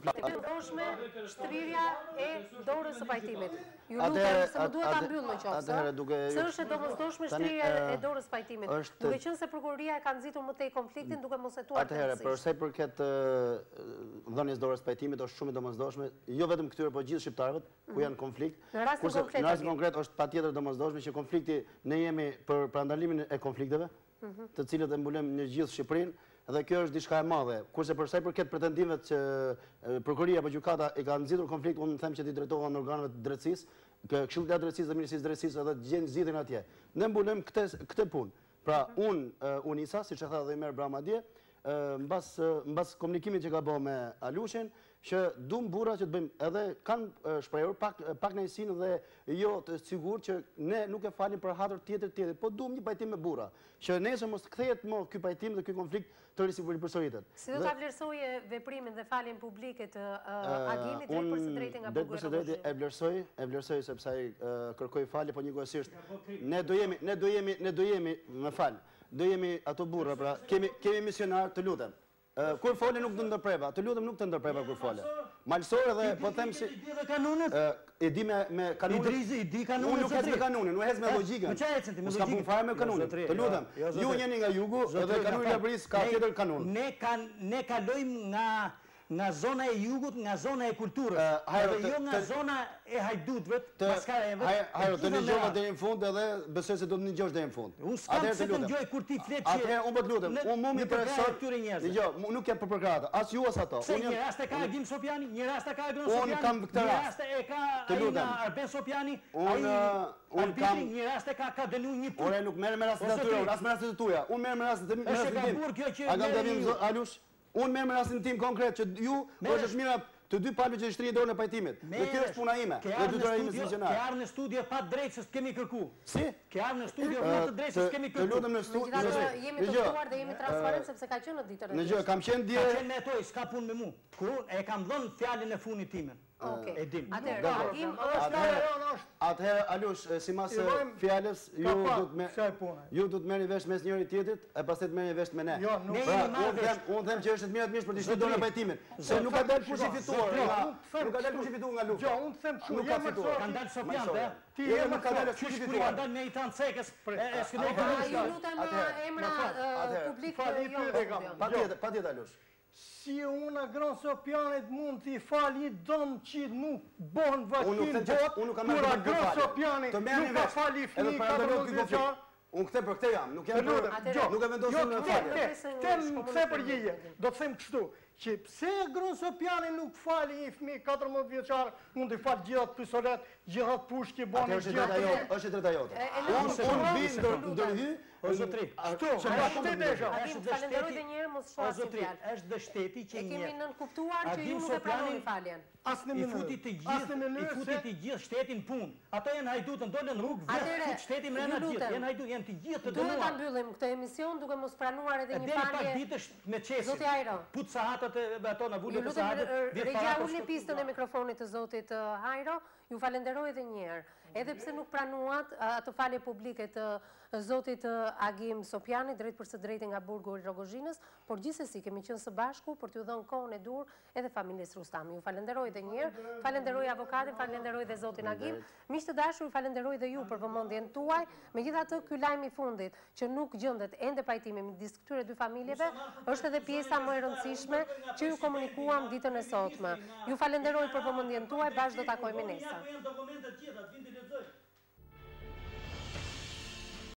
Ndoshme shtrirja e dorës së pajtimit. Ju lutem se më duhet ta mbyll në qoftë. Se është e domosdoshme shtrirja e dorës së pajtimit. Duke qenë se prokuroria e ka nxitur më tej konfliktin duke mos hetuar të Atëherë, për sa i përket dhënies dorës së pajtimit është shumë e domosdoshme, jo vetëm këtyre, por gjithë shqiptarëve ku janë konflikt. Në rastin konkret është patjetër domosdoshme që konflikti ne jemi për ndalimin e konflikteve, të cilët e mbulojmë në gjithë Shqipërinë. Dhe kjo është diçka e madhe. Kurse për sa i përket pretendimet që prokuroria apo gjykata e ka nxitur konflikt, unë them që ti drejtohen organeve të drejtësisë, Këshilli i Drejtësisë dhe Ministrisë së Drejtësisë edhe gjejnë zgjidhjen atje. Ne mbulojmë këtë punë. Pra Unisa, siç e tha dhe Imer Brama dje, mbas komunikimit që ka bërë me Alushin, që duam burra që të bëjmë, edhe kanë shprehur pak nëjsin dhe jo të sigurt që ne nuk e falim për hatër tjetër, po duam një pajtim me burra, që nesër mos kthehet më ky pajtim dhe ky konflikt të përsëritet. Si do ta vlerësoje veprimin dhe faljen publike të Agimit drejt për së drejtë nga Burgu i Rrogozhinës? E vlerësoj sepse ai kërkoi falje, po njëkohësisht ne do jemi, më fal, do jemi ato burra, pra kemi misionar, të lutem. Kur fole nuk të ndërpreva, të lutem nuk të ndërpreva kur fole. Malsore dhe po them si e di me kanunin. Idrizi i di kanunin. Unë nuk ec me kanunin, nuk ec me logjikën. Po çfarë ecën ti me logjikën? S'ka punë fare me kanunin. Të lutem. Ju jeni nga jugu dhe kanuni i Labris ka tjetër kanun. Ne kalojmë nga zona e jugut, nga zona e kulturës, dhe jo nga zona e hajdutëve, maskareve. Hajro, të dëgjova deri në fund edhe besoj se do të dëgjosh deri në fund. Unë s'kam se të dëgjoj kur ti flet që... Atëherë, unë po të lutem, unë mu mi interesoj... Dëgjoj, nuk jam për përkrata, as ju as ato. Pse një rast e ka Agim Sopjani, një rast e ka Agron Sopjani, unë kam këtë rast. Një rast e ka Aina Arben Sopjani, arbitri, një rast e ka dënu një punë. Ore, nuk merr me rastet e tyre, as me rastet e tuaja. Unë merr me rastet e tim. Unë merr me rastin tim konkret që ju është mira të dy palëve që shtrin dorën e pajtimit. Dhe kjo është puna ime. Dhe dytëra ime misionar. Ke ardhur në studio pa drejtë se kemi kërku. Si? Ke ardhur në studio pa të drejtë se kemi kërku. Të lutem në studio. Jemi të ftuar dhe jemi transparent sepse ka qenë në ditën e Dgjoj, kam qenë dje. Ka qenë me ato, s'ka punë me mua. Kur e kam dhënë fjalën e fundit time. E dim. Atëherë, Alush, simas fjalës, ju do të merrni vesh mes njëri tjetrit, e pastaj të merrni vesh me ne. Unë them që është të mirë për të shtrirë dorën e pajtimit, se nuk ka dalë kush i fituar. Nuk ka dalë kush i fituar nga lufta. Unë them që nuk ka fituar. Kanë dalë Sopjantë. Ti je më ka dalë kush i fituar. Kanë dalë me Itan Cekës. Ju lutem emra publik. Patjetër, Alush. Si unë Agron Sopjanit mund t'i fal një dëm që nuk bon vakin bot, kur Agron Sopjanit nuk ka fal i fni 14 vjeçar. Unë këte për këte jam, nuk e vendosim në falje. Këte përgjigje, do të them kështu, që pse Agron Sopjani nuk fali një fmi 14 vjeçar, mund t'i fal gjithat pisolet, gjithat pushki, boni gjithat. Është e drejta jote. Unë vi ndërhy, o zotri, falenderoj dhe njëherë mos shfaqni fjalë. Është dhe shteti që e kemi nënkuptuar që ju nuk e pranoni faljen. I futi të gjithë shtetin punë. Ato janë hajdutën, dolën rrugë, vetë shteti mrena gjithë. Janë hajdut, janë të gjithë të dënuar. Duhet ta mbyllim këtë emision duke mos pranuar edhe një falje. Deri pak ditësh me çesin. Zoti Hajro. Put sahatët ato na vulën të sahatët. Regjia ulni pistën e mikrofonit të zotit Hajro. Ju falenderoj edhe një herë. Edhe pse nuk pranuat ato falje publike të zotit Agim Sopjani drejt për së drejtë nga Burgu i Rrogozhinës, por gjithsesi kemi qenë së bashku për t'ju dhënë kohën e dur edhe familjes Rustami. Ju falenderoj edhe një herë, falenderoj avokatin, falenderoj edhe zotin Agim. Miq të dashur, ju falenderoj edhe ju për vëmendjen tuaj. Megjithatë, ky lajm i fundit që nuk gjendet ende pajtimi midis këtyre dy familjeve është edhe pjesa më e rëndësishme që ju komunikuam ditën e sotme. Ju falenderoj për vëmendjen tuaj, bashkë do takojmë nesër.